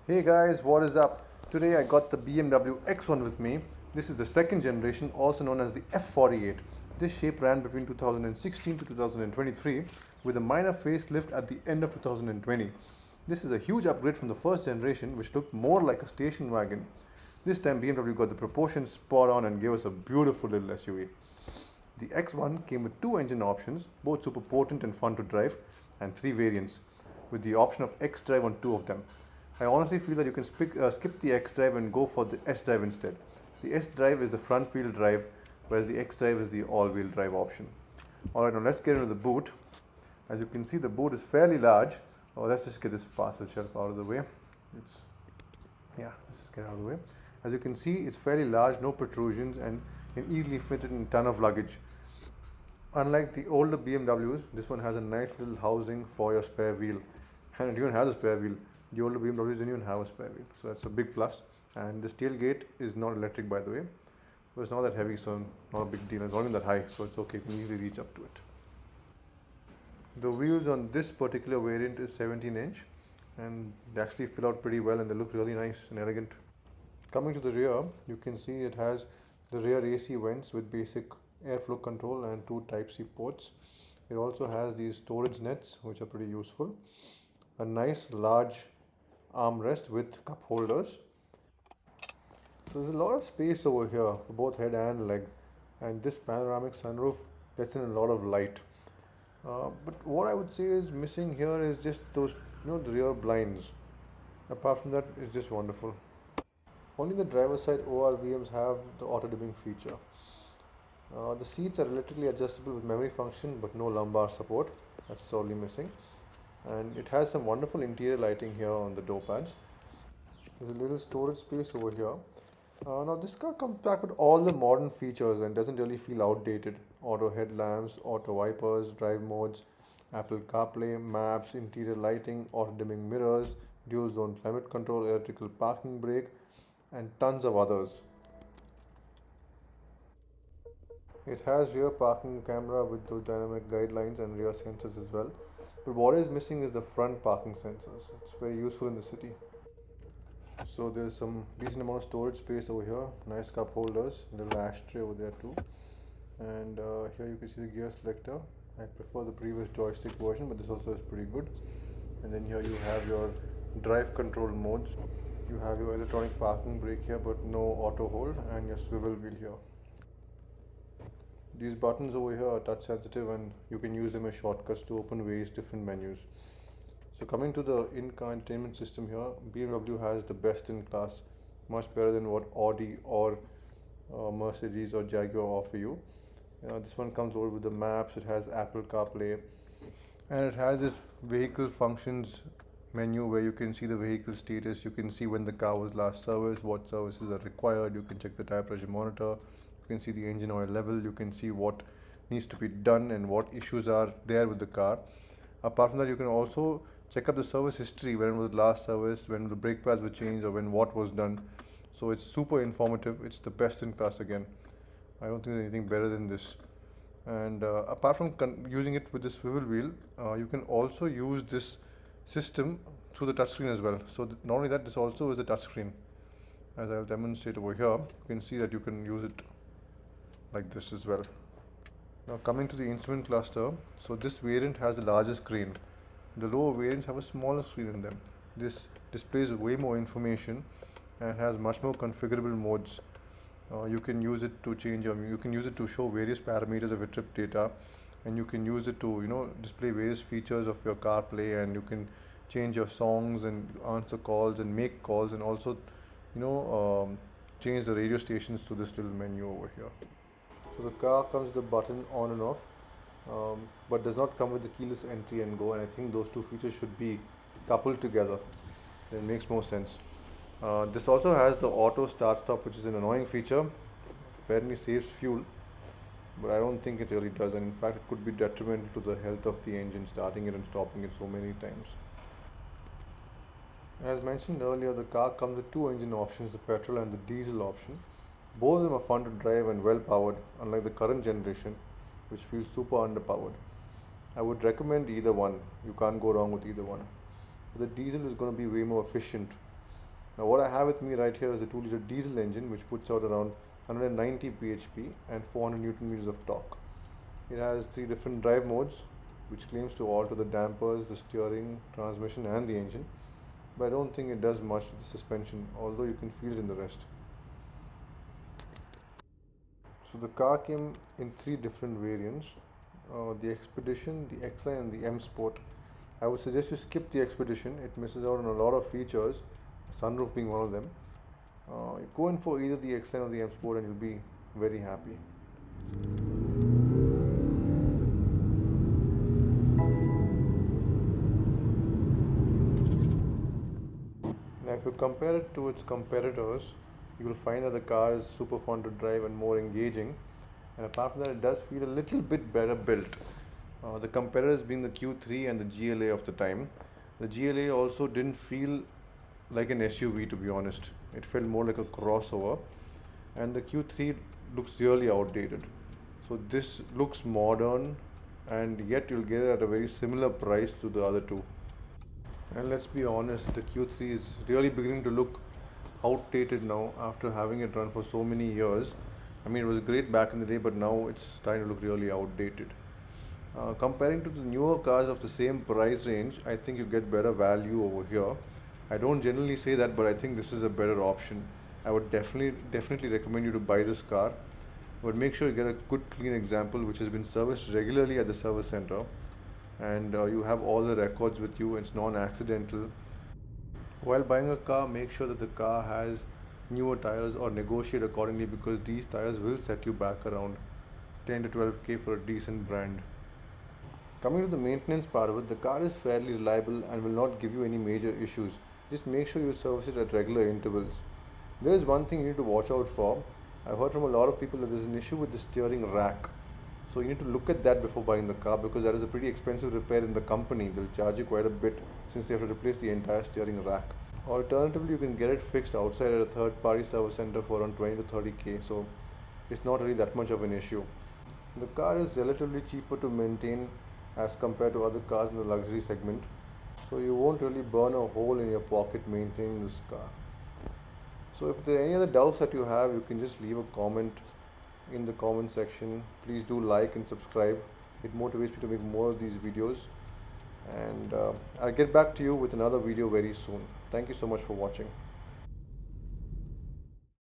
Hey guys, what is up? Today I got the BMW X1 with me. This is the second generation, also known as the F48. This shape ran between 2016 to 2023 with a minor facelift at the end of 2020. This is a huge upgrade from the first generation, which looked more like a station wagon. This time BMW got the proportions spot on and gave us a beautiful little SUV. The X1 came with two engine options, both super potent and fun to drive, and three variants, with the option of X drive on two of them. I honestly feel that you can skip the X drive and go for the S drive instead. The S drive is the front wheel drive, whereas the X drive is the all wheel drive option. Alright, now let's get into the boot. As you can see, the boot is fairly large. Oh, let's just get this parcel shelf out of the way. Let's just get it out of the way. As you can see, it's fairly large, no protrusions, and can easily fit in a ton of luggage. Unlike the older BMWs, this one has a nice little housing for your spare wheel. And it even has a spare wheel. The older BMWs didn't even have a spare wheel, so that's a big plus. And this tailgate is not electric, by the way, but it's not that heavy, so not a big deal. It's not even that high, so it's okay. You can easily reach up to it. The wheels on this particular variant is 17-inch, and they actually fill out pretty well, and they look really nice and elegant. Coming to the rear, you can see it has the rear AC vents with basic airflow control and two Type-C ports. It also has these storage nets, which are pretty useful. A nice large armrest with cup holders. So there's a lot of space over here for both head and leg, and this panoramic sunroof lets in a lot of light. But what I would say is missing here is just those, the rear blinds. Apart from that, it's just wonderful. Only the driver's side ORVMs have the auto dimming feature. The seats are electrically adjustable with memory function, but no lumbar support. That's sorely missing. And it has some wonderful interior lighting here on the door pads. There's a little storage space over here. Now this car comes back with all the modern features and doesn't really feel outdated. Auto headlamps, auto wipers, drive modes, Apple CarPlay, maps, interior lighting, auto dimming mirrors, dual zone climate control, electrical parking brake, and tons of others. It has rear parking camera with those dynamic guidelines and rear sensors as well. But what is missing is the front parking sensors. It's very useful in the city. So there's some decent amount of storage space over here. Nice cup holders, little ashtray over there too. And here you can see the gear selector. I prefer the previous joystick version, but this also is pretty good. And then here you have your drive control modes. You have your electronic parking brake here, but no auto hold, and your swivel wheel here. These buttons over here are touch sensitive, and you can use them as shortcuts to open various different menus. So coming to the in-car entertainment system here, BMW has the best in class, much better than what Audi or Mercedes or Jaguar offer you. This one comes over with the maps, it has Apple CarPlay, and it has this vehicle functions menu where you can see the vehicle status, you can see when the car was last serviced, what services are required, you can check the tire pressure monitor, you can see the engine oil level, you can see what needs to be done and what issues are there with the car. Apart from that, you can also check up the service history, when it was last serviced, when the brake pads were changed, or when what was done. So it's super informative. It's the best in class again. I don't think there's anything better than this. And apart from using it with the swivel wheel, you can also use this system through the touchscreen as well. So not only that, this also is a touchscreen. As I'll demonstrate over here, you can see that you can use it like this as well. Now coming to the instrument cluster, so this variant has the largest screen. The lower variants have a smaller screen in them. This displays way more information and has much more configurable modes. You can use it to you can use it to show various parameters of your trip data, and you can use it to display various features of your CarPlay, and you can change your songs and answer calls and make calls, and also change the radio stations to this little menu over here. So the car comes with the button on and off, but does not come with the keyless entry and go, and I think those two features should be coupled together. Then it makes more sense. This also has the auto start stop, which is an annoying feature. Apparently saves fuel, but I don't think it really does, and in fact it could be detrimental to the health of the engine, starting it and stopping it so many times. As mentioned earlier, the car comes with two engine options, the petrol and the diesel option. Both of them are fun to drive and well powered, unlike the current generation, which feels super underpowered. I would recommend either one. You can't go wrong with either one. But the diesel is going to be way more efficient, Now what I have with me right here is a 2-liter diesel engine which puts out around 190 bhp and 400 newton meters of torque. It has 3 different drive modes which claims to alter the dampers, the steering, transmission and the engine, but I don't think it does much to the suspension, although you can feel it in the rest. So the car came in 3 different variants, the Expedition, the X-Line and the M Sport. I would suggest you skip the Expedition, it misses out on a lot of features, sunroof being one of them. Go in for either the X-Line or the M Sport and you'll be very happy. Now if you compare it to its competitors, you will find that the car is super fun to drive and more engaging, and apart from that it does feel a little bit better built. The competitors being the Q3 and the GLA of the time. The GLA also didn't feel like an SUV, to be honest. It felt more like a crossover, and the Q3 looks really outdated. So this looks modern, and yet you'll get it at a very similar price to the other two. And let's be honest, the Q3 is really beginning to look outdated now after having it run for so many years. I mean, it was great back in the day, but now it's starting to look really outdated. Comparing to the newer cars of the same price range, I think you get better value over here. I don't generally say that, but I think this is a better option. I would definitely recommend you to buy this car, but make sure you get a good clean example which has been serviced regularly at the service center, and you have all the records with you. It's non-accidental. While buying a car, make sure that the car has newer tires or negotiate accordingly, because these tires will set you back around 10 to 12k for a decent brand. Coming to the maintenance part of it, the car is fairly reliable and will not give you any major issues. Just make sure you service it at regular intervals. There is one thing you need to watch out for. I've heard from a lot of people that there's an issue with the steering rack. So you need to look at that before buying the car, because that is a pretty expensive repair in the company. They'll charge you quite a bit since they have to replace the entire steering rack. Alternatively, you can get it fixed outside at a third-party service center for around 20 to 30k, so it's not really that much of an issue. The car is relatively cheaper to maintain as compared to other cars in the luxury segment, so you won't really burn a hole in your pocket maintaining this car. So if there are any other doubts that you have, you can just leave a comment in the comment section. Please do like and subscribe. It motivates me to make more of these videos, and I'll get back to you with another video very soon. Thank you so much for watching.